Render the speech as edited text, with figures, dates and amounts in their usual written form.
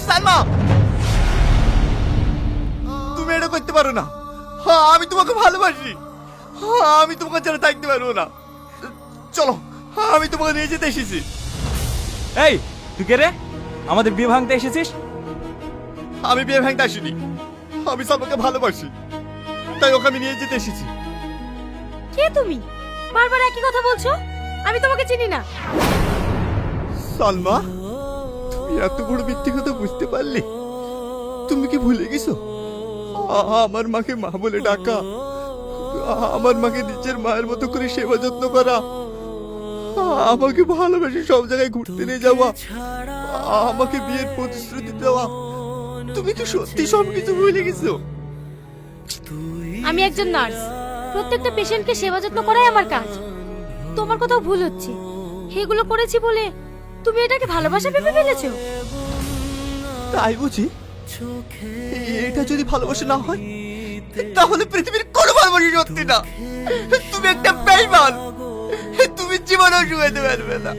সালমা, তুমি এটা করতে পারো না। আমি তোমাকে ভালোবাসি, আমি তোমাকে ছাড়া থাকতে পারবো না। চলো, আমি তোমাকে নিয়ে যেতে এসেছি। এই তুই কে রে? আমাদের বিয়ে ভাঙতে এসেছিস? আমি বিয়ে ভাঙতে আসিনি, আমি সালমাকে ভালোবাসি, তাই ওকে আমি নিয়ে যেতে এসেছি। কে তুমি? বারবার একই কথা বলছো। আমি তোমাকে চিনি না। সালমা, তুমি এত বড় মিথ্যে কথা বুঝতে পারলে? তুমি কি ভুলে গেছো আমার মাকে মা বলে ডাকা, আমার মাকে নিজের মায়ের মতো করে সেবা যত্ন করা, আমাকে ভালোবেসে সব জায়গায় ঘুরতে নিয়ে যাওয়া, আমাকে বিয়ের প্রতিশ্রুতি দেওয়া? তুমি কি সত্যি সবকিছু ভুলে গেছো? আমি একজন নার্স, প্রত্যেকটা পেশেন্টকে সেবা যত্ন করাই আমার কাজ। তোমার কোথাও ভুল হচ্ছে। এগুলো করেছি বলে তুমি এটাকে ভালোবাসা ভেবে ফেলেছো? তাই বুঝি? এটা যদি ভালোবাসা না হয় তাহলে পৃথিবীর কোনো ভালোবাসা সত্যি না। তুমি একটা বেঈমান, তুমি জীবনেও শুকাতে পারবে না।